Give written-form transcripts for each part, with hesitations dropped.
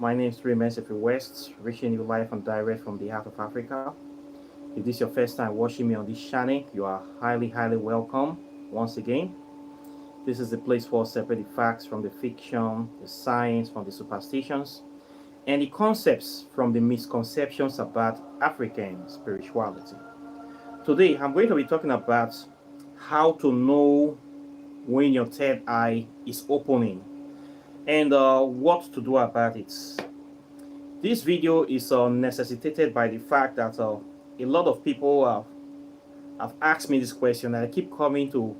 My name is Raymond West, reaching you live and direct from the heart of Africa. If this is your first time watching me on this channel, you are highly welcome once again. This is the place for separate the facts from the fiction, the science from the superstitions, and the concepts from the misconceptions about African spirituality. Today, I'm going to be talking about how to know when your third eye is opening and what to do about it. This video is necessitated by the fact that a lot of people have asked me this question, and I keep coming to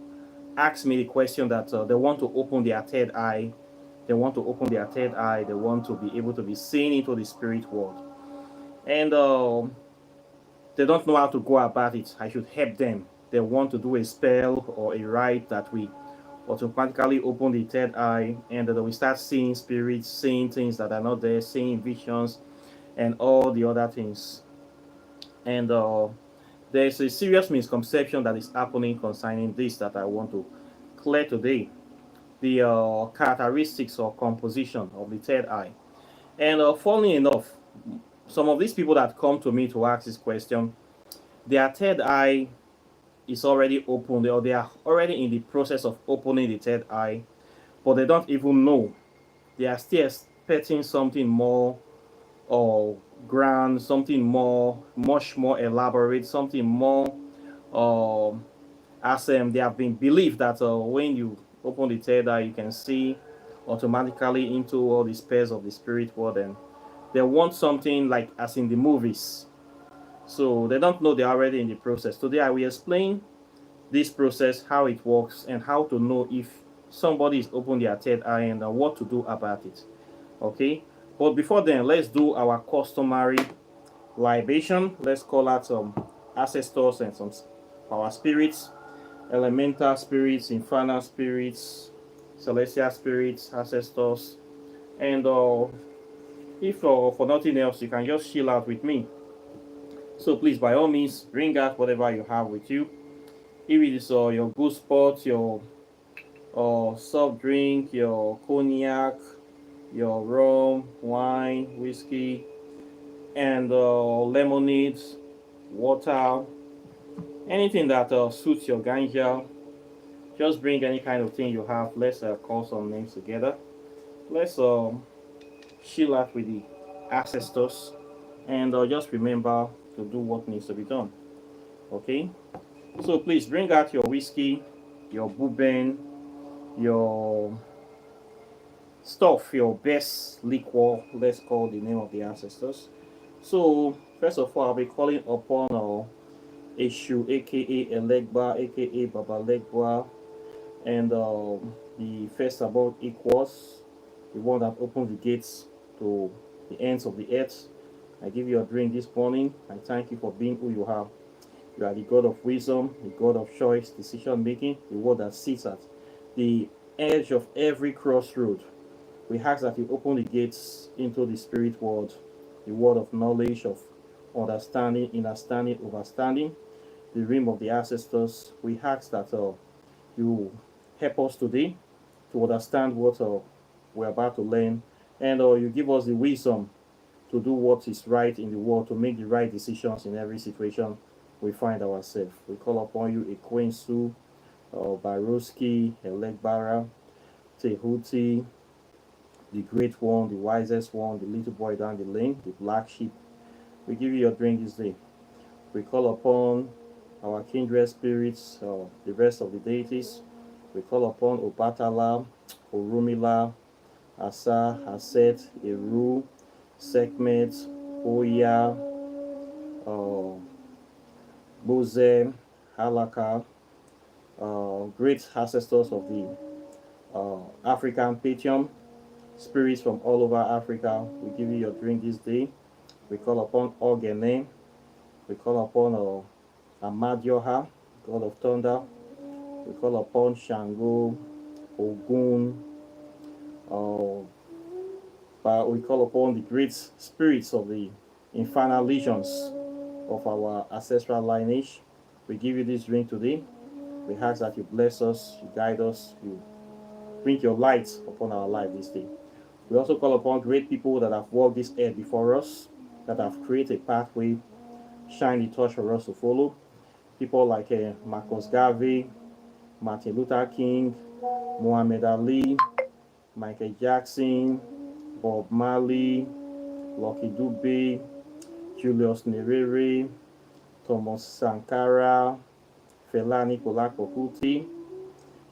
ask me the question that they want to open their third eye. They want to open their third eye. They want to be able to be seen into the spirit world. And they don't know how to go about it. I should help them. They want to do a spell or a rite that we automatically open the third eye, and then we start seeing spirits, seeing things that are not there, seeing visions, and all the other things. And there's a serious misconception that is happening concerning this that I want to clear today. The characteristics or composition of the third eye. And funnily enough, some of these people that come to me to ask this question, their third eye is already open, or they are already in the process of opening the third eye, but they don't even know. They are still expecting something more or grand, something more, much more elaborate, something more as they have been believed that when you open the third eye, you can see automatically into all the spheres of the spirit world, and they want something like as in the movies. So they don't know they're already in the process. Today I will explain this process, how it works, and how to know if somebody is open their third eye and what to do about it. Okay, but before then, let's do our customary libation. Let's call out some ancestors and some power spirits, elemental spirits, infernal spirits, celestial spirits, ancestors, and if for nothing else, you can just chill out with me. So please, by all means, bring out whatever you have with you. If it is your good spot, your soft drink, your cognac, your rum, wine, whiskey, and lemonade, water, anything that suits your ganja. Just bring any kind of thing you have. Let's call some names together. Let's chill out with the ancestors, and just remember to do what needs to be done. Okay? So please bring out your whiskey, your bourbon, your stuff, your best liquor. Let's call the name of the ancestors. So first of all, I'll be calling upon Eshu, aka Elegba, aka Baba Legba, and the first about equals, the one that opens the gates to the ends of the earth. I give you a drink this morning. I thank you for being who you are. You are the God of wisdom, the God of choice, decision making, the one that sits at the edge of every crossroad. We ask that you open the gates into the spirit world, the world of knowledge, of understanding, understanding, overstanding, the realm of the ancestors. We ask that you help us today to understand what we're about to learn, and you give us the wisdom to do what is right in the world, to make the right decisions in every situation we find ourselves. We call upon you, Ekwensu, Baroski, Elegbara, Tehuti, the great one, the wisest one, the little boy down the lane, the black sheep. We give you your drink this day. We call upon our kindred spirits, the rest of the deities. We call upon Obatala, Orumila, Asa, Aset, Eru, Sekhmet, Oya, Boze, Halaka, great ancestors of the African pantheon, spirits from all over Africa. We give you your drink this day. We call upon Ogene. We call upon Amadioha, God of thunder. We call upon Shango, Ogun. But we call upon the great spirits of the infernal legions of our ancestral lineage. We give you this drink today. We ask that you bless us, you guide us, you bring your light upon our life this day. We also call upon great people that have walked this earth before us, that have created a pathway, shine the torch for us to follow. People like Marcus Garvey, Martin Luther King, Muhammad Ali, Michael Jackson, Bob Marley, Lucky Dube, Julius Nyerere, Thomas Sankara, Fela Nicola Kuti,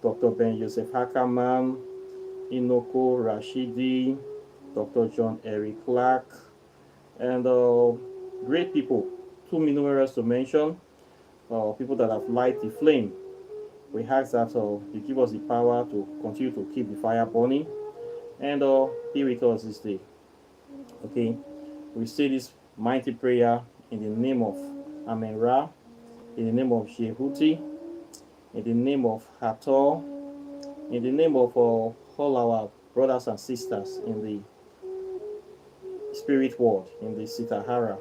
Dr. Ben Joseph Ackerman, Inoko Rashidi, Dr. John Eric Clark, and great people, too numerous to mention, people that have light the flame. We ask that you give us the power to continue to keep the fire burning and be with us this day. Okay, we say this mighty prayer in the name of Amen Ra, in the name of Shehuti, in the name of Hathor, in the name of all our brothers and sisters in the spirit world, in the Sitahara.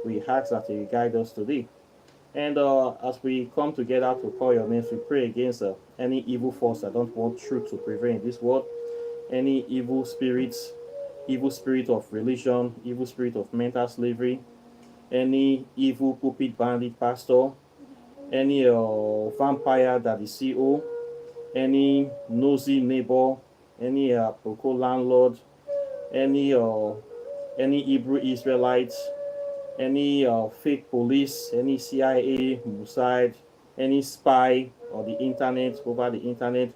We ask that you guide us today. And as we come together to call your names, we pray against any evil force that don't want truth to prevail in this world, any evil spirits, evil spirit of religion, evil spirit of mental slavery, any evil pulpit bandit pastor, any vampire that is CO, any nosy neighbor, any Boko landlord, any Hebrew Israelites, any fake police, any CIA, Mossad, any spy or the internet, over the internet,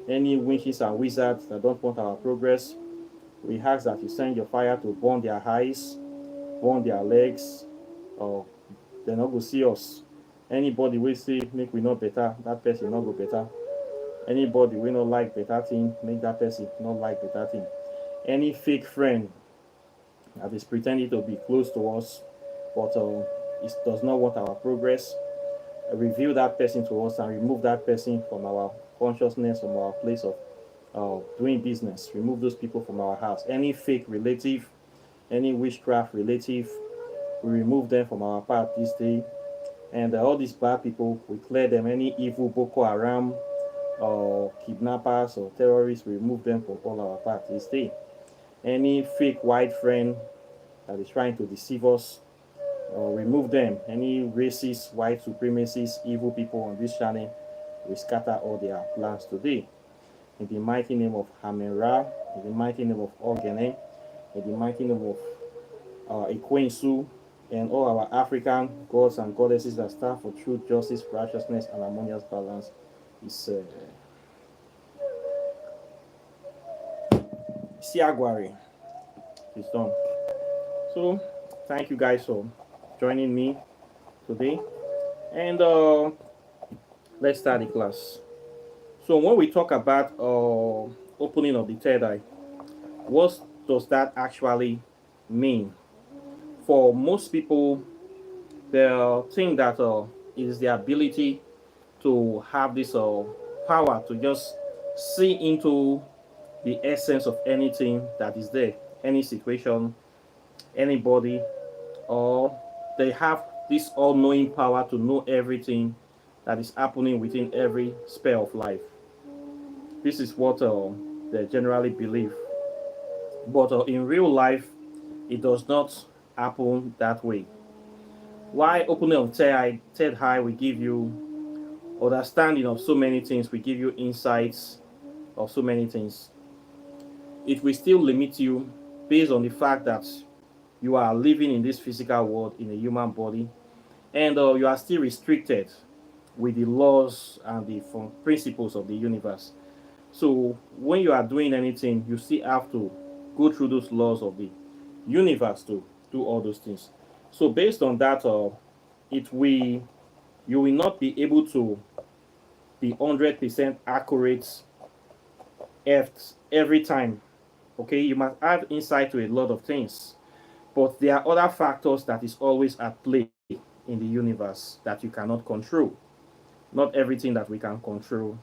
any witches and wizards that don't want our progress. We ask that you send your fire to burn their eyes, burn their legs, or they're not going to see us. Anybody will say, make we not better, that person not go better. Anybody will not like better thing, make that person not like better thing. Any fake friend that is pretending to be close to us, but it does not want our progress, reveal that person to us and remove that person from our consciousness, from our place of doing business. Remove those people from our house. Any fake relative, any witchcraft relative, we remove them from our path this day. And all these bad people, we clear them. Any evil Boko Haram or kidnappers or terrorists, we remove them from all our path this day. Any fake white friend that is trying to deceive us, remove them. Any racist, white supremacists, evil people on this channel, we scatter all their plans today. In the mighty name of Hamen-Ra, in the mighty name of Ogene, in the mighty name of Ekwensu, and all our African gods and goddesses that stand for truth, justice, righteousness, and harmonious balance, is Siagwari. It's done. So, thank you guys for joining me today. And let's start the class. So, when we talk about opening of the third eye, what does that actually mean? For most people, they think that it is the ability to have this power to just see into the essence of anything that is there, any situation, anybody, or they have this all-knowing power to know everything that is happening within every sphere of life. This is what they generally believe. But in real life, it does not happen that way. Why opening of third eye will give you understanding of so many things, we give you insights of so many things. It will still limit you based on the fact that you are living in this physical world in a human body, and you are still restricted with the laws and the principles of the universe. So when you are doing anything, you still have to go through those laws of the universe to do all those things. So based on that, you will not be able to be 100% accurate every time. Okay, you must have insight to a lot of things, but there are other factors that is always at play in the universe that you cannot control. Not everything that we can control.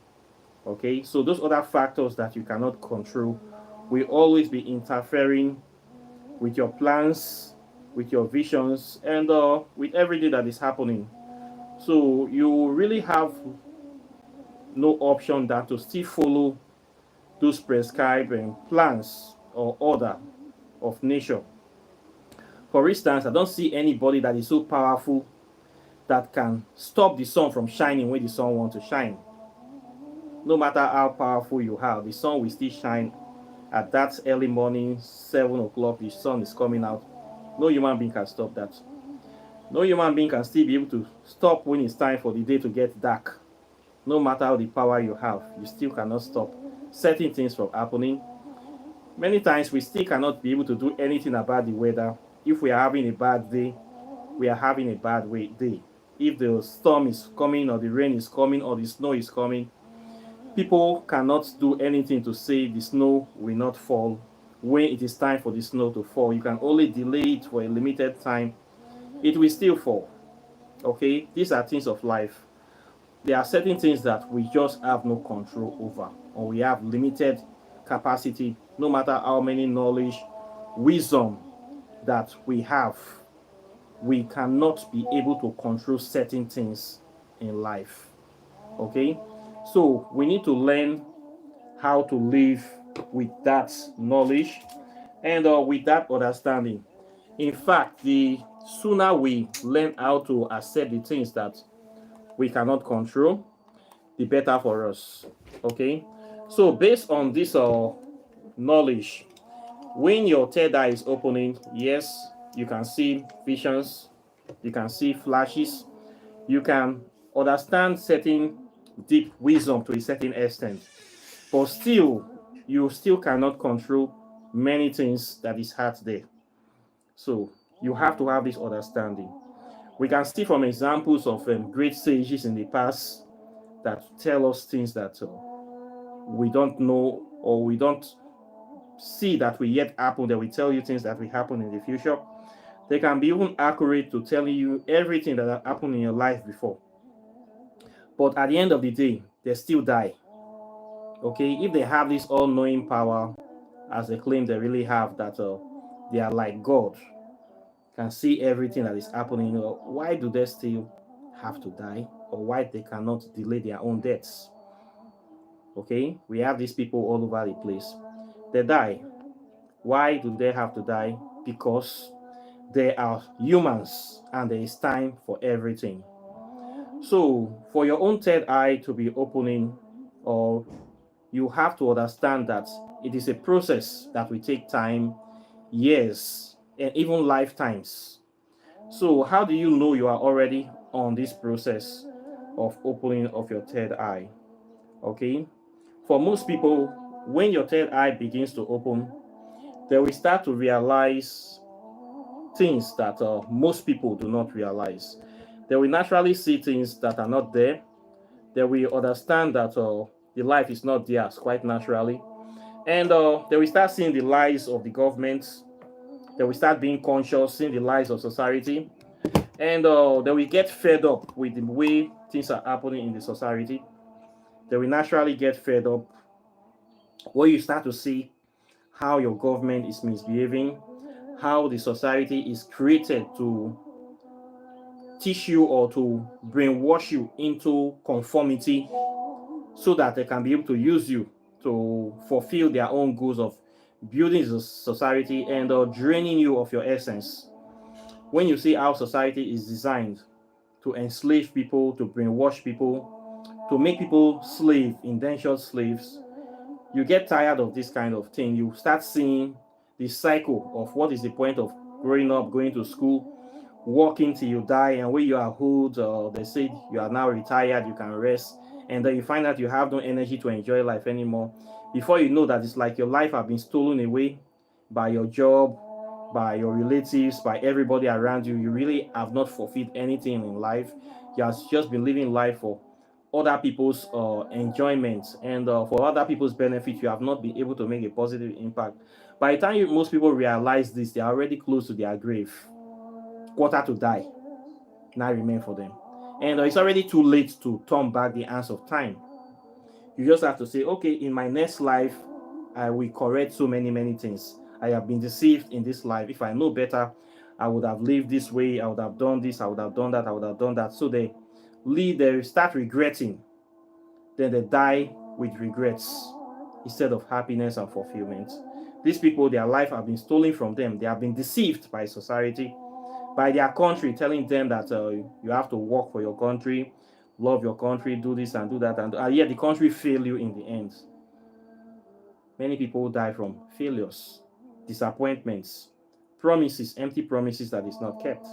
Okay, so those other factors that you cannot control will always be interfering with your plans, with your visions, and with everything that is happening. So you really have no option than to still follow those prescribed plans or order of nature. For instance, I don't see anybody that is so powerful that can stop the sun from shining when the sun wants to shine. No matter how powerful you are, the sun will still shine at that early morning, 7 o'clock, the sun is coming out. No human being can stop that. No human being can still be able to stop when it's time for the day to get dark. No matter how the power you have, you still cannot stop certain things from happening. Many times we still cannot be able to do anything about the weather. If we are having a bad day, we are having a bad day. If the storm is coming, or the rain is coming, or the snow is coming, people cannot do anything to say the snow will not fall when it is time for the snow to fall. You can only delay it for a limited time. It will still fall. Okay, these are things of life. There are certain things that we just have no control over, or we have limited capacity. No matter how many knowledge, wisdom that we have, we cannot be able to control certain things in life. Okay, so we need to learn how to live with that knowledge and with that understanding. In fact, the sooner we learn how to accept the things that we cannot control, the better for us. Okay, so based on this knowledge, when your third eye is opening, yes, you can see visions, you can see flashes, you can understand certain deep wisdom to a certain extent, but still, you still cannot control many things that is out there. So you have to have this understanding. We can see from examples of great sages in the past that tell us things that we don't know, or we don't see that will yet happen. They will tell you things that will happen in the future. They can be even accurate to telling you everything that happened in your life before. But at the end of the day, they still die. Okay, if they have this all-knowing power, as they claim they really have, that they are like God, can see everything that is happening, why do they still have to die, or why they cannot delay their own deaths? Okay, we have these people all over the place. They die. Why do they have to die? Because they are humans and there is time for everything. So, for your own third eye to be opening, or you have to understand that it is a process that will take time, years, and even lifetimes. So, how do you know you are already on this process of opening of your third eye? Okay, for most people, when your third eye begins to open, they will start to realize things that most people do not realize. They will naturally see things that are not there. They will understand that the life is not theirs quite naturally. And they will start seeing the lies of the government. They will start being conscious, seeing the lies of society. And they will get fed up with the way things are happening in the society. They will naturally get fed up when you start to see how your government is misbehaving, how the society is created to teach you or to brainwash you into conformity so that they can be able to use you to fulfill their own goals of building the society and draining you of your essence. When you see how society is designed to enslave people, to brainwash people, to make people slave, indentured slaves, you get tired of this kind of thing. You start seeing the cycle of what is the point of growing up, going to school, working till you die, and when you are old, they say you are now retired, you can rest, and then you find out you have no energy to enjoy life anymore. Before you know that, it's like your life has been stolen away by your job, by your relatives, by everybody around you. You really have not fulfilled anything in life. You have just been living life for other people's enjoyment and for other people's benefit. You have not been able to make a positive impact. By the time most people realize this, they are already close to their grave, quarter to die now remain for them. And it's already too late to turn back the hands of time. You just have to say, okay, in my next life, I will correct so many things. I have been deceived in this life. If I know better, I would have lived this way. I would have done this. I would have done that. I would have done that. So they start regretting. Then they die with regrets instead of happiness and fulfillment. These people, their life have been stolen from them. They have been deceived by society, by their country, telling them that you have to work for your country, love your country, do this and do that, and yet the country fail you in the end. Many people die from failures, disappointments, promises, empty promises that is not kept.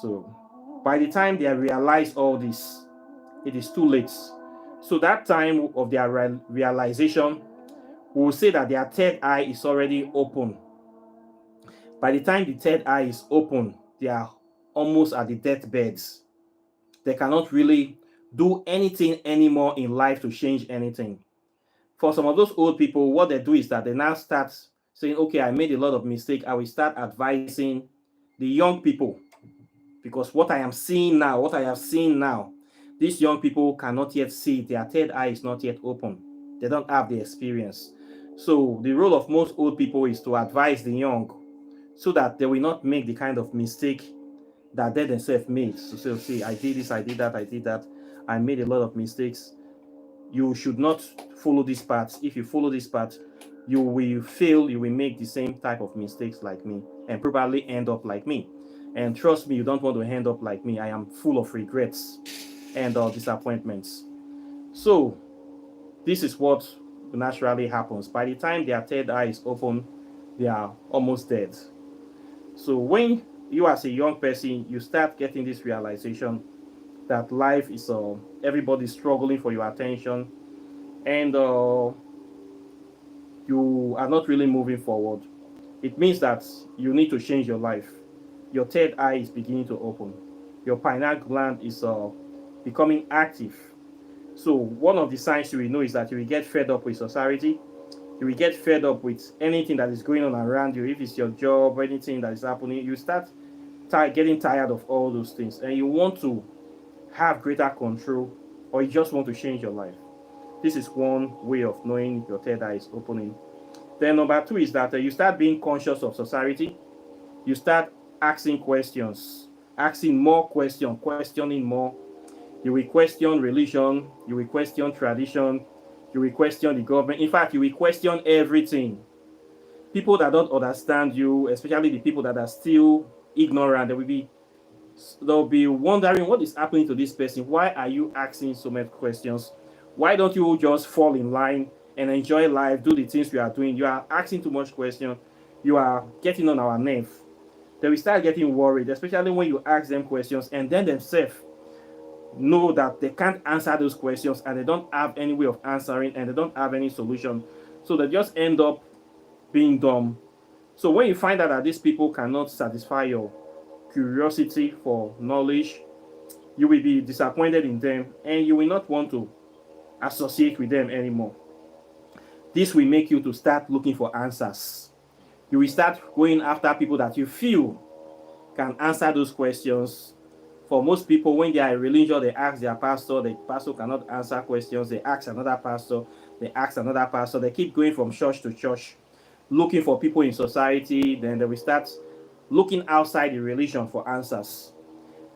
So by the time they realize all this, it is too late. So that time of their realization, we will say that their third eye is already open. By the time the third eye is open, they are almost at the deathbeds. They cannot really do anything anymore in life to change anything. For some of those old people, what they do is that they now start saying, okay, I made a lot of mistakes. I will start advising the young people, because what I am seeing now, what I have seen now, these young people cannot yet see. Their third eye is not yet open. They don't have the experience. So the role of most old people is to advise the young so that they will not make the kind of mistake that they themselves made. So say, okay, I did this, I did that, I did that. I made a lot of mistakes. You should not follow this path. If you follow this path, you will fail. You will make the same type of mistakes like me and probably end up like me. And trust me, you don't want to end up like me. I am full of regrets and disappointments. So this is what naturally happens. By the time their third eye is open, they are almost dead. So when you as a young person, you start getting this realization that life is everybody's struggling for your attention, and you are not really moving forward, it means that you need to change your life. Your third eye is beginning to open. Your pineal gland is becoming active. So one of the signs you will know is that you will get fed up with society. You will get fed up with anything that is going on around you. If it's your job or anything that is happening, you start getting tired of all those things, and you want to have greater control, or you just want to change your life. This is one way of knowing your third eye is opening. Then number two is that you start being conscious of society. You start asking questions, asking more questions, questioning more. You will question religion, you will question tradition, you will question the government. In fact, you will question everything. People that don't understand you, especially the people that are still ignorant, they'll be wondering what is happening to this person. Why are you asking so many questions? Why don't you just fall in line and enjoy life, do the things you are doing? You are asking too much questions. You are getting on our nerve. They will start getting worried, especially when you ask them questions and then themselves know that they can't answer those questions and they don't have any way of answering and they don't have any solution. So they just end up being dumb. So when you find out that these people cannot satisfy your curiosity for knowledge, you will be disappointed in them and you will not want to associate with them anymore. This will make you to start looking for answers. You will start going after people that you feel can answer those questions. For most people, when they are in religion, they ask their pastor. The pastor cannot answer questions. They ask another pastor. They ask another pastor. They keep going from church to church, looking for people in society. Then they will start looking outside the religion for answers.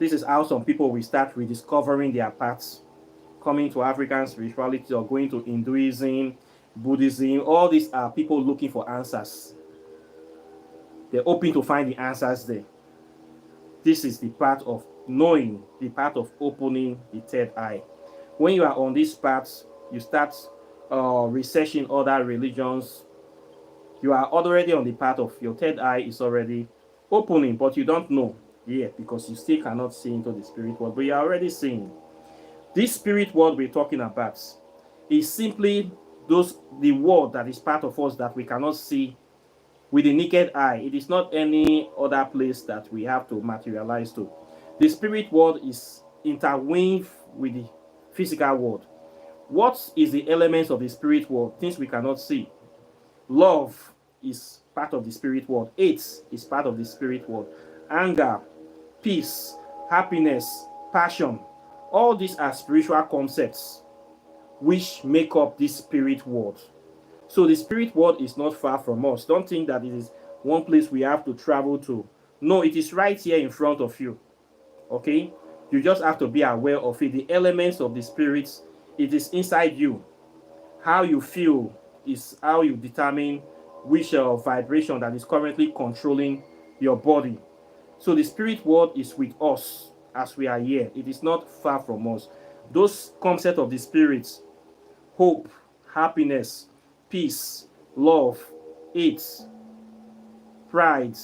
This is how some people will start rediscovering their paths, coming to African spirituality or going to Hinduism, Buddhism. All these are people looking for answers. They're hoping to find the answers there. This is the part of knowing, the part of opening the third eye. When you are on this path, you start researching other religions. You are already on the path of your third eye is already opening, but you don't know yet because you still cannot see into the spirit world, but you are already seeing. This spirit world we're talking about is simply the world that is part of us that we cannot see with the naked eye. It is not any other place that we have to materialize to. The spirit world is interwoven with the physical world. What is the elements of the spirit world? Things we cannot see. Love is part of the spirit world. Hate is part of the spirit world. Anger, peace, happiness, passion. All these are spiritual concepts which make up this spirit world. So the spirit world is not far from us. Don't think that it is one place we have to travel to. No, it is right here in front of you. Okay? You just have to be aware of it. The elements of the spirits, it is inside you. How you feel is how you determine which vibration that is currently controlling your body. So the spirit world is with us as we are here. It is not far from us. Those concepts of the spirits, hope, happiness, peace, love, hate, pride,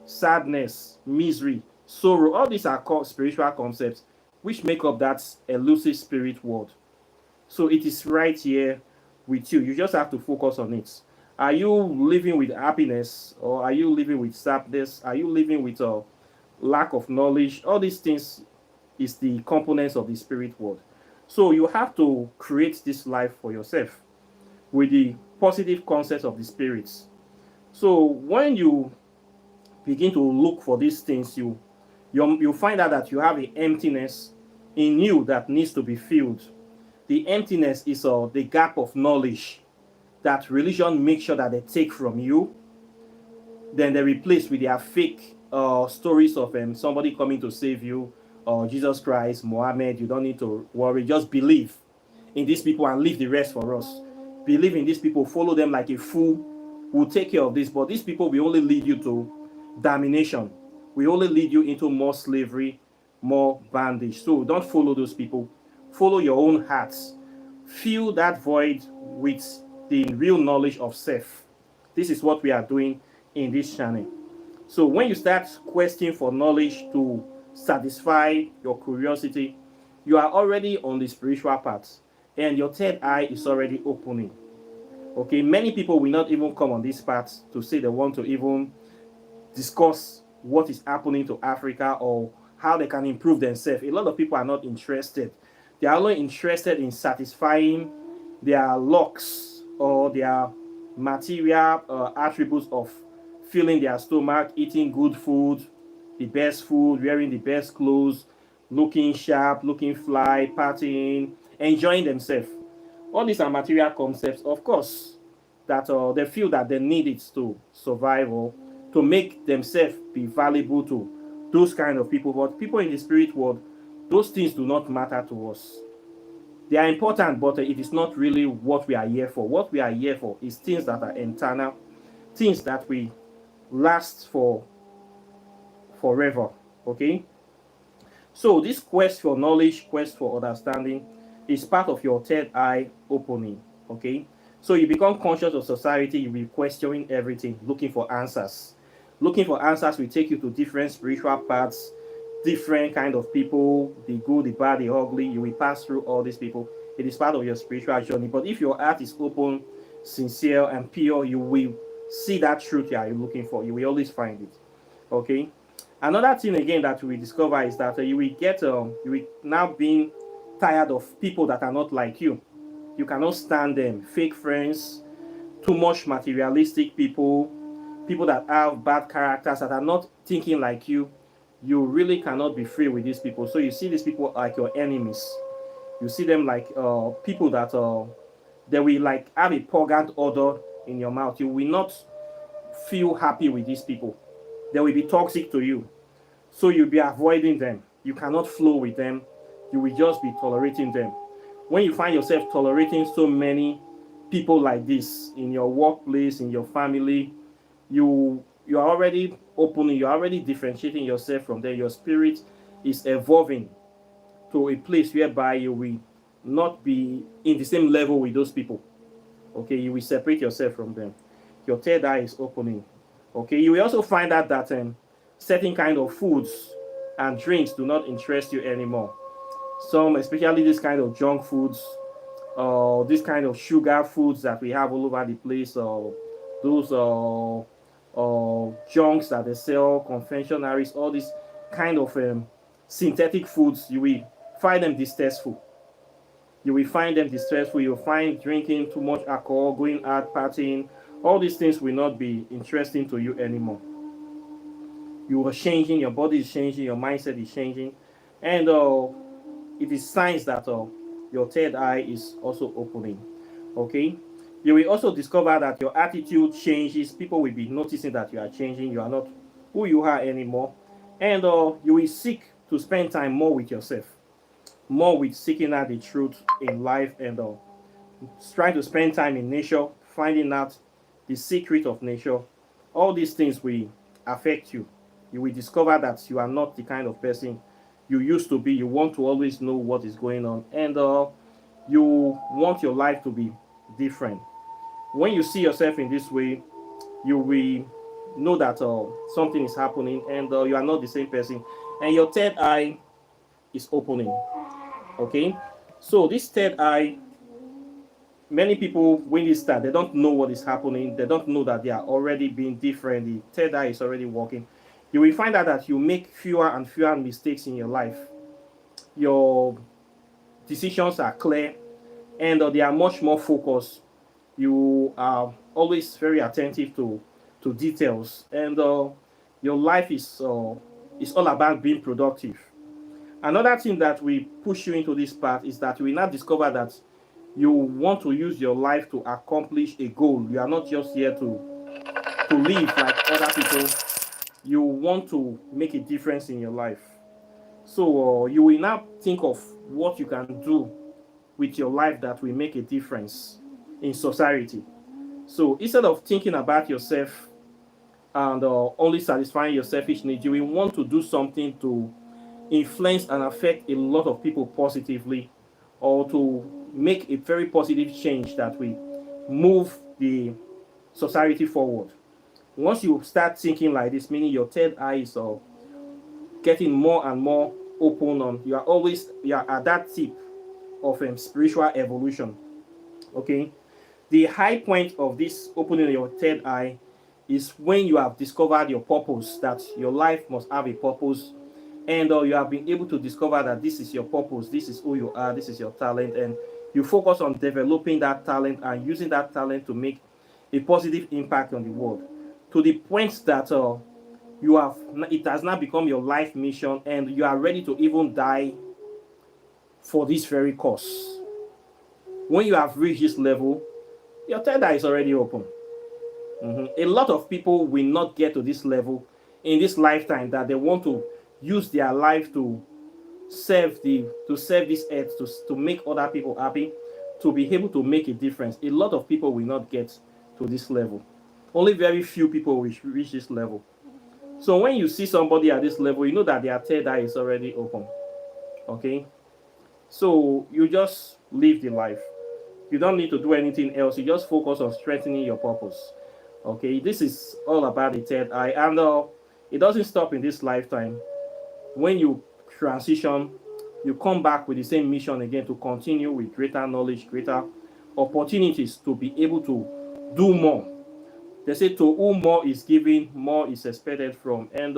sadness, misery, sorrow, all these are called spiritual concepts which make up that elusive spirit world. So it is right here with you. You just have to focus on it. Are you living with happiness, or are you living with sadness? Are you living with a lack of knowledge? All these things is the components of the spirit world. So you have to create this life for yourself with the positive concepts of the spirits. So when you begin to look for these things, you find out that you have an emptiness in you that needs to be filled. The emptiness is the gap of knowledge that religion makes sure that they take from you, then they replace with their fake stories of somebody coming to save you, or Jesus Christ, Mohammed. You don't need to worry. Just believe in these people and leave the rest for us. Believe in these people, follow them like a fool. We'll take care of this. But these people will only lead you to damnation. We only lead you into more slavery, more bondage. So don't follow those people. Follow your own hearts. Fill that void with the real knowledge of self. This is what we are doing in this channel. So when you start questing for knowledge to satisfy your curiosity, you are already on the spiritual path, and your third eye is already opening. Okay, many people will not even come on this path to say they want to even discuss what is happening to Africa or how they can improve themselves. A lot of people are not interested. They are only interested in satisfying their locks or their material attributes of filling their stomach, eating good food, the best food, wearing the best clothes, looking sharp, looking fly, partying, enjoying themselves. All these are material concepts, of course, that they feel that they need it to survive or to make themselves be valuable to those kind of people. But people in the spirit world, those things do not matter to us. They are important, but it is not really what we are here for. What we are here for is things that are internal, things that we last for forever. Okay? So this quest for knowledge, quest for understanding is part of your third eye opening. Okay? So you become conscious of society, you'll be questioning everything, looking for answers. Looking for answers will take you to different spiritual paths, different kind of people, the good, the bad, the ugly. You will pass through all these people. It is part of your spiritual journey. But if your heart is open, sincere, and pure, you will see that truth you are looking for. You will always find it. Okay? Another thing again that we discover is that you will now being tired of people that are not like you. You cannot stand them. Fake friends, too much materialistic people, people that have bad characters, that are not thinking like you. You really cannot be free with these people. So you see these people like your enemies. You see them like people that they will like have a purgant odor in your mouth. You will not feel happy with these people. They will be toxic to you. So you'll be avoiding them. You cannot flow with them. You will just be tolerating them. When you find yourself tolerating so many people like this in your workplace, in your family, you are already opening, you're already differentiating yourself from them. Your spirit is evolving to a place whereby you will not be in the same level with those people. Okay, you will separate yourself from them. Your third eye is opening. Okay, you will also find out that certain kind of foods and drinks do not interest you anymore. Some, especially this kind of junk foods, this kind of sugar foods that we have all over the place, those junks that they sell, confectionaries, all these kind of synthetic foods, you will find them distasteful. You will find them distressful. You'll find drinking too much alcohol, going out partying. All these things will not be interesting to you anymore. You are changing, your body is changing, your mindset is changing, and it is signs that your third eye is also opening. Okay, you will also discover that your attitude changes. People will be noticing that you are changing. You are not who you are anymore, and you will seek to spend time more with yourself, more with seeking out the truth in life, and trying to spend time in nature, finding out the secret of nature. All these things will affect you. You will discover that you are not the kind of person you used to be. You want to always know what is going on, and you want your life to be different. When you see yourself in this way, you will know that something is happening, and you are not the same person, and your third eye is opening. Okay, so this third eye, many people when they start, they don't know what is happening. They don't know that they are already being different. The third eye is already working. You will find out that you make fewer and fewer mistakes in your life. Your decisions are clear, and they are much more focused. You are always very attentive to details, and your life is all about being productive. Another thing that will push you into this path is that you will now discover that you want to use your life to accomplish a goal. You are not just here to live like other people. You want to make a difference in your life. So you will now think of what you can do with your life that will make a difference in society. So instead of thinking about yourself and only satisfying your selfish needs, you will want to do something to influence and affect a lot of people positively, or to make a very positive change that will move the society forward. Once you start thinking like this, meaning your third eye is getting more and more open, on you are at that tip of spiritual evolution. Okay, the high point of this opening your third eye is when you have discovered your purpose, that your life must have a purpose, and you have been able to discover that this is your purpose, this is who you are, this is your talent, and you focus on developing that talent and using that talent to make a positive impact on the world, to the point that you have it has now become your life mission, and you are ready to even die for this very cause. When you have reached this level, your third eye is already open. A lot of people will not get to this level in this lifetime, that they want to use their life to serve this earth, to make other people happy, to be able to make a difference. A lot of people will not get to this level. Only very few people will reach this level. So when you see somebody at this level, you know that their third eye is already open. Okay, so you just live the life. You don't need to do anything else. You just focus on strengthening your purpose. Okay, this is all about the third eye, and it doesn't stop in this lifetime. When you transition, you come back with the same mission again, to continue with greater knowledge, greater opportunities to be able to do more. They say to whom more is given, more is expected from, and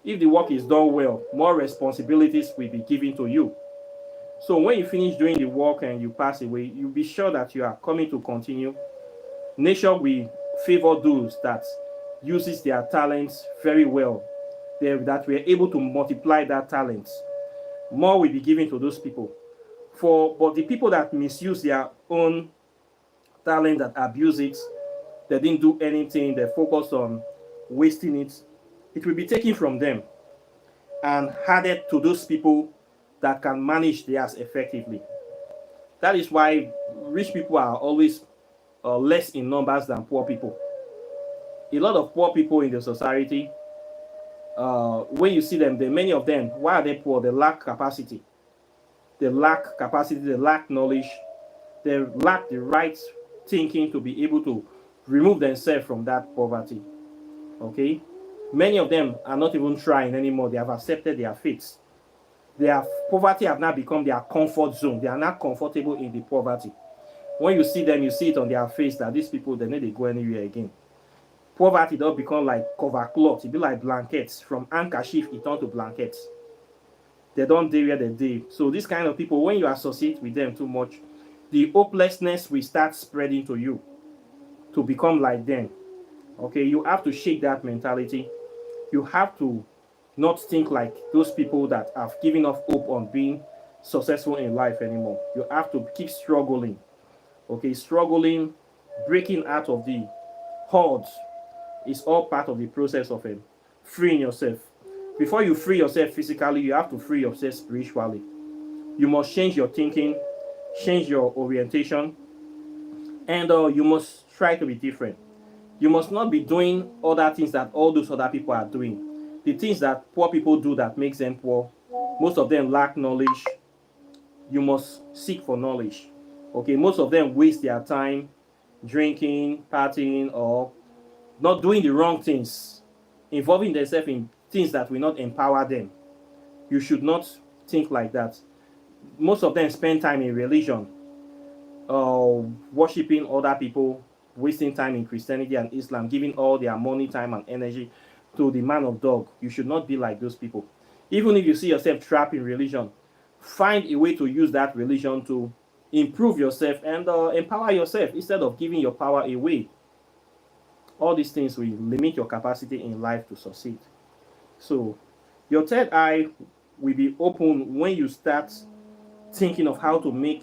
if the work is done well, more responsibilities will be given to you. So when you finish doing the work and you pass away, you'll be sure that you are coming to continue. Nature will favor those that uses their talents very well, that we are able to multiply that talent. More will be given to those people. But the people that misuse their own talent, that abuse it, they didn't do anything, they focus on wasting it, it will be taken from them and added to those people that can manage theirs effectively. That is why rich people are always less in numbers than poor people. A lot of poor people in the society, when you see them, many of them, why are they poor? They lack capacity. They lack capacity, they lack knowledge, they lack the right thinking to be able to remove themselves from that poverty. Okay? Many of them are not even trying anymore. They have accepted their fates. Their poverty have now become their comfort zone. They are not comfortable in the poverty. When you see them, you see it on their face that these people, they need to go anywhere again. Poverty don't become like cover cloth. It be like blankets. From handkerchief, it turn to blankets. They don't do where they do. So this kind of people, when you associate with them too much, the hopelessness will start spreading to you to become like them. Okay, you have to shake that mentality. You have to not think like those people that have given up hope on being successful in life anymore. You have to keep struggling. Okay, struggling, breaking out of the hordes is all part of the process of freeing yourself. Before you free yourself physically, you have to free yourself spiritually. You must change your thinking, change your orientation, and you must try to be different. You must not be doing other things that all those other people are doing. The things that poor people do that makes them poor, most of them lack knowledge. You must seek for knowledge. Okay, most of them waste their time drinking, partying, or not doing the wrong things, involving themselves in things that will not empower them. You should not think like that. Most of them spend time in religion, worshiping other people, wasting time in Christianity and Islam, giving all their money, time, and energy to the man of dog. You should not be like those people. Even if you see yourself trapped in religion, find a way to use that religion to improve yourself and empower yourself instead of giving your power away. All these things will limit your capacity in life to succeed. So, your third eye will be open when you start thinking of how to make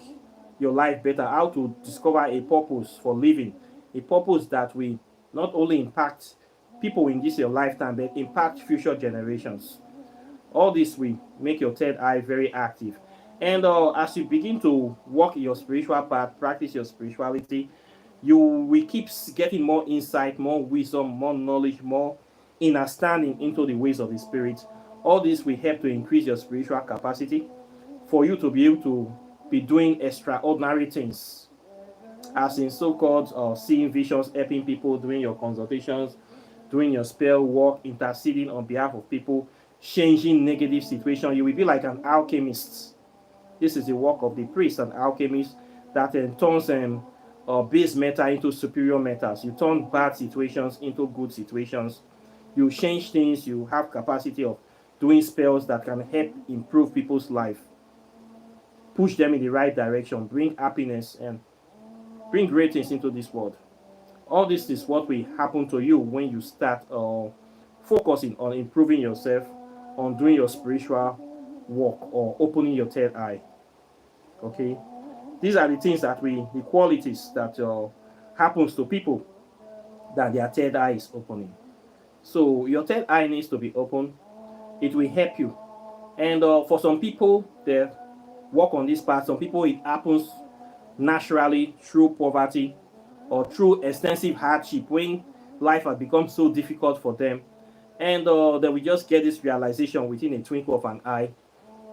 your life better, how to discover a purpose for living, a purpose that will not only impact people in this your lifetime, but impact future generations. All this will make your third eye very active. And as you begin to walk your spiritual path, practice your spirituality, you will keep getting more insight, more wisdom, more knowledge, more understanding into the ways of the Spirit. All this will help to increase your spiritual capacity for you to be able to be doing extraordinary things, as in so-called seeing visions, helping people, doing your consultations, doing your spell work, interceding on behalf of people, changing negative situation. You will be like an alchemist. This is the work of the priest and alchemist that turns base metal into superior metals. You turn bad situations into good situations. You change things. You have capacity of doing spells that can help improve people's life, push them in the right direction, bring happiness, and bring great things into this world. All this is what will happen to you when you start focusing on improving yourself, on doing your spiritual work, or opening your third eye. Okay, these are the things that the qualities that happens to people that their third eye is opening. So your third eye needs to be open. It will help you. And for some people, they work on this path. Some people, it happens naturally through poverty or through extensive hardship when life has become so difficult for them. And they will just get this realization within a twinkle of an eye.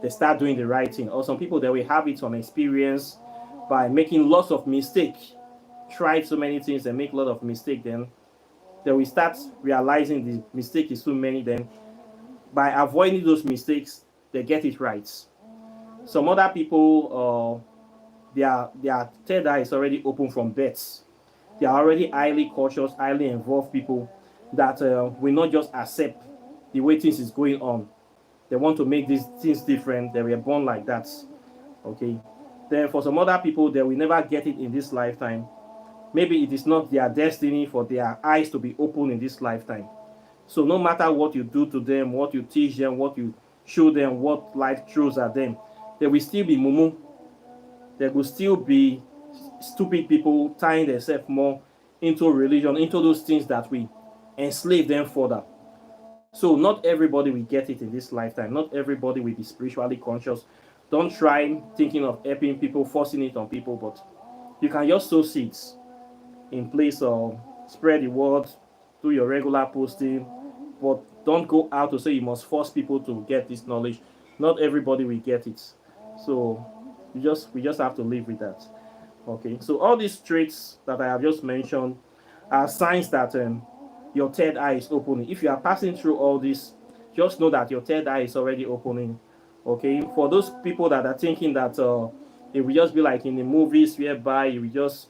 They start doing the right thing. Or some people, they will have it from experience by making lots of mistakes. Tried so many things and make a lot of mistakes. Then they will start realizing the mistake is too many. Then by avoiding those mistakes, they get it right. Some other people, their third eye is already open from birth. They are already highly cautious, highly involved people that will not just accept the way things is going on. They want to make these things different. They were born like that. Okay. Then for some other people, they will never get it in this lifetime. Maybe it is not their destiny for their eyes to be open in this lifetime. So no matter what you do to them, what you teach them, what you show them, what life throws at them, they will still be mumu. They will still be stupid people tying themselves more into religion, into those things that will enslave them further. So not everybody will get it in this lifetime. Not everybody will be spiritually conscious. Don't try thinking of helping people, forcing it on people, but you can just sow seeds in place of spread the word, do your regular posting, but don't go out to say you must force people to get this knowledge. Not everybody will get it. So we just have to live with that. Okay. So all these traits that I have just mentioned are signs that your third eye is opening. If you are passing through all this, just know that your third eye is already opening. Okay. For those people that are thinking that it will just be like in the movies whereby you will just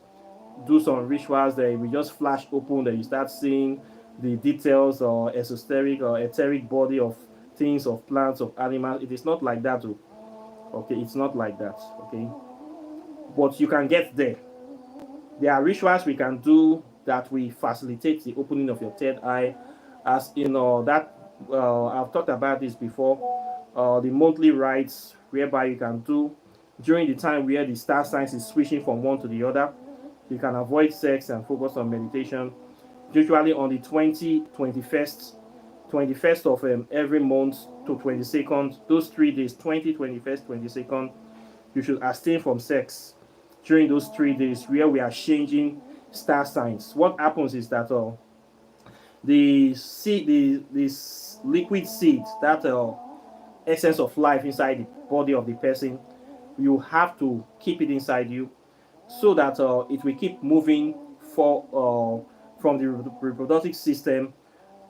do some rituals that we just flash open, that you start seeing the details or esoteric or etheric body of things, of plants, of animals. It is not like that. Okay, it's not like that. Okay, but you can get there. There are rituals we can do that will facilitate the opening of your third eye, as you know that I've talked about this before. The monthly rites whereby you can do during the time where the star signs is switching from one to the other. You can avoid sex and focus on meditation. Usually on the 21st of every month to 22nd, those 3 days, 20, 21st, 22nd, you should abstain from sex during those 3 days where we are changing star signs. What happens is that the seed, this liquid seed, that essence of life inside the body of the person, you have to keep it inside you so that it will keep moving for from the reproductive system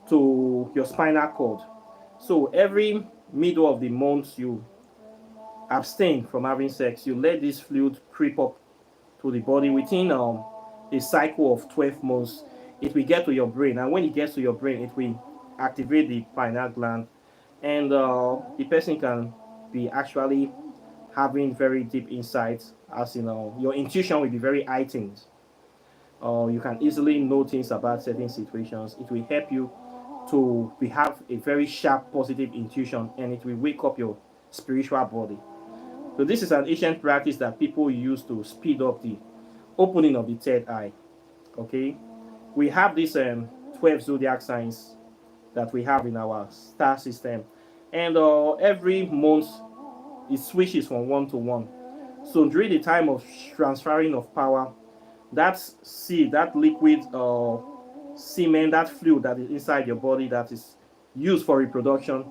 to your spinal cord. So every middle of the month you abstain from having sex, you let this fluid creep up to the body within a cycle of 12 months. It will get to your brain, and when it gets to your brain, it will activate the pineal gland, and the person can be actually having very deep insights, as you know, your intuition will be very heightened. You can easily know things about certain situations. It will help you to be, have a very sharp positive intuition, and it will wake up your spiritual body. So this is an ancient practice that people use to speed up the opening of the third eye. Okay, we have these 12 zodiac signs that we have in our star system, and every month it switches from one to one. So during the time of transferring of power, that seed, that liquid semen, that fluid that is inside your body that is used for reproduction,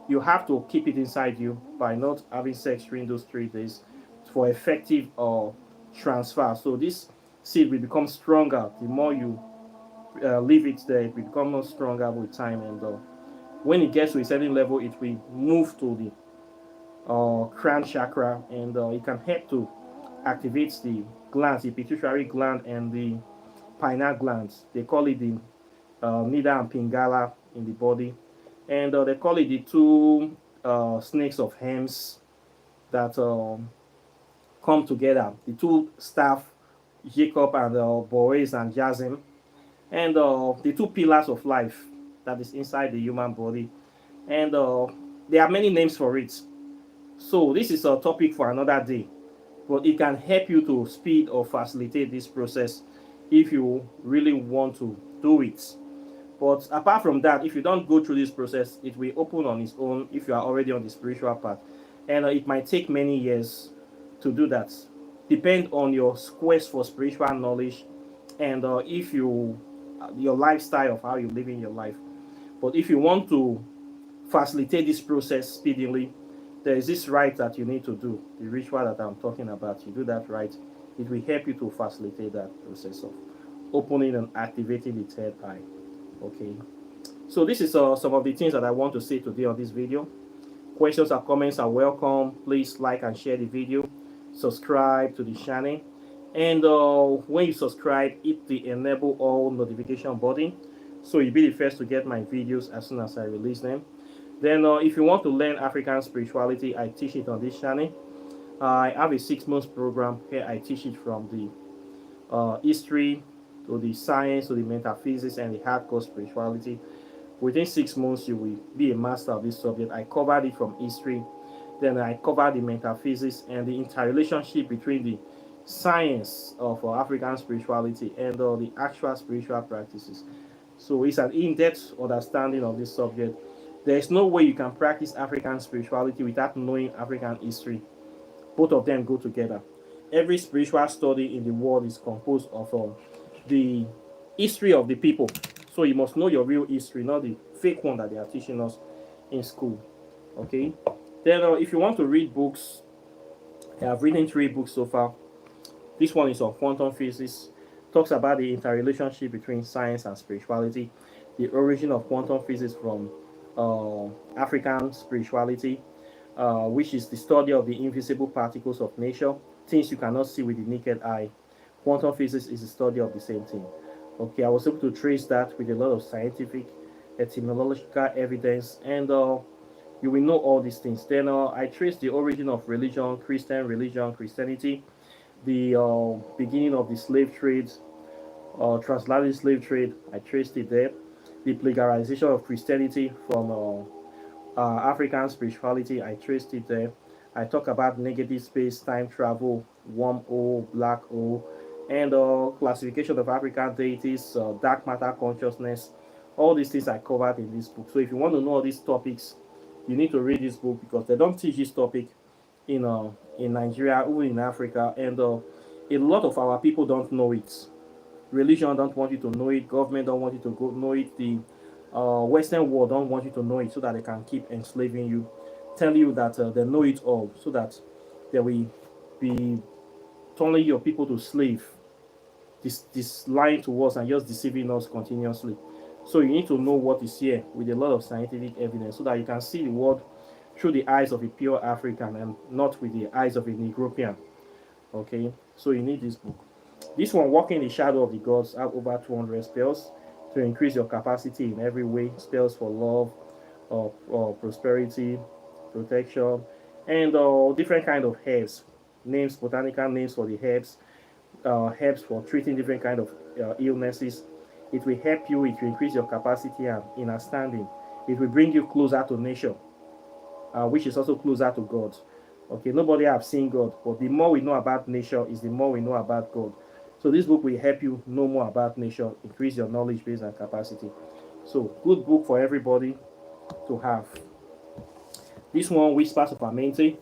you have to keep it inside you by not having sex during those 3 days for effective transfer. So this seed will become stronger the more you leave it there. It will become more stronger with time, and when it gets to a certain level, it will move to the crown chakra, and it can help to activate the glands, the pituitary gland and the pineal glands. They call it the Nida and Pingala in the body, and they call it the two snakes of Hems that come together. The two staff, Jacob and Boaz and Jazim, and the two pillars of life that is inside the human body, and there are many names for it. So this is a topic for another day, but it can help you to speed or facilitate this process if you really want to do it. But apart from that, if you don't go through this process, it will open on its own if you are already on the spiritual path, and it might take many years to do that. Depend on your quest for spiritual knowledge, and if you your lifestyle of how you live in your life. But if you want to facilitate this process speedily, there is this rite that you need to do, the ritual that I'm talking about. You do that right, it will help you to facilitate that process of opening and activating the third eye. Okay, so this is some of the things that I want to say today on this video. Questions or comments are welcome. Please like and share the video, subscribe to the channel, and when you subscribe, hit the enable all notification button so you'll be the first to get my videos as soon as I release them. Then if you want to learn African spirituality, I teach it on this channel. I have a 6 months program here. I teach it from the history to the science to the metaphysics and the hardcore spirituality. Within 6 months, you will be a master of this subject. I covered it from history, then I covered the metaphysics and the interrelationship between the science of African spirituality and the actual spiritual practices. So it's an in-depth understanding of this subject. There is no way you can practice African spirituality without knowing African history. Both of them go together. Every spiritual study in the world is composed of the history of the people. So you must know your real history, not the fake one that they are teaching us in school. Okay. Then, if you want to read books, I have written 3 books so far. This one is on quantum physics, talks about the interrelationship between science and spirituality, the origin of quantum physics from African spirituality, which is the study of the invisible particles of nature, things you cannot see with the naked eye. Quantum physics is the study of the same thing. Okay, I was able to trace that with a lot of scientific, etymological evidence, and you will know all these things. Then I traced the origin of religion, Christian religion, Christianity, the beginning of the slave trade, transatlantic slave trade. I traced it there. The plagiarization of Christianity from African spirituality. I traced it there. I talk about negative space, time travel, wormhole, black hole, and classification of African deities, dark matter consciousness. All these things I covered in this book. So if you want to know all these topics, you need to read this book because they don't teach this topic in Nigeria or in Africa, and a lot of our people don't know it. Religion don't want you to know it. Government don't want you to go know it. The Western world don't want you to know it, so that they can keep enslaving you, tell you that they know it all, so that they will be turning your people to slave. This lying to us and just deceiving us continuously. So you need to know what is here with a lot of scientific evidence, so that you can see the world through the eyes of a pure African and not with the eyes of a Negropian. Okay, so you need this book. This one, Walking in the Shadow of the Gods, have over 200 spells to increase your capacity in every way. Spells for love, prosperity, protection, and different kind of herbs. Names, botanical names for the herbs, herbs for treating different kind of illnesses. It will help you. It will increase your capacity and understanding. It will bring you closer to nature, which is also closer to God. Okay, nobody have seen God, but the more we know about nature is the more we know about God. So this book will help you know more about nature, increase your knowledge base and capacity. So good book for everybody to have. This one, Whispers of Amenti,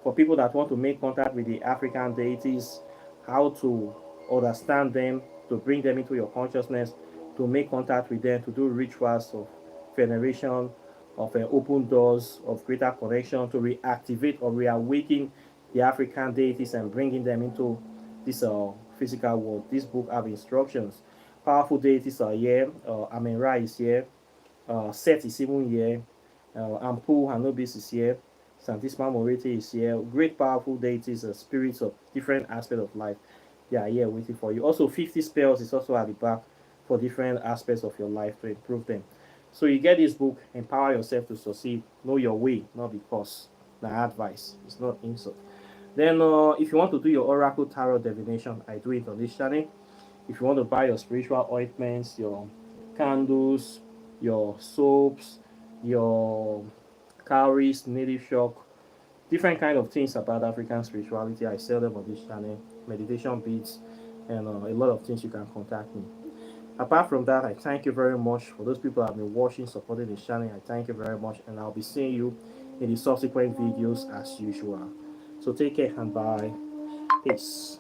for people that want to make contact with the African deities, how to understand them, to bring them into your consciousness, to make contact with them, to do rituals of veneration, of open doors, of greater connection, to reactivate or reawaken the African deities and bringing them into this physical world. This book have instructions. Powerful deities are here. Amen-Ra is here. Set is even here. Ampu Hanobis is here. Santisma Morete is here. Great powerful deities, spirits of different aspects of life. They are here waiting for you. Also, 50 spells is also at the back for different aspects of your life to improve them. So you get this book, Empower Yourself to Succeed. Know your way, not because. My advice. It's not insult. Then, if you want to do your Oracle Tarot divination, I do it on this channel. If you want to buy your spiritual ointments, your candles, your soaps, your cowries, native shock, different kind of things about African spirituality, I sell them on this channel. Meditation beads, and a lot of things. You can contact me. Apart from that, I thank you very much for those people that have been watching, supporting this channel. I thank you very much, and I'll be seeing you in the subsequent videos as usual. So take care and bye. Peace.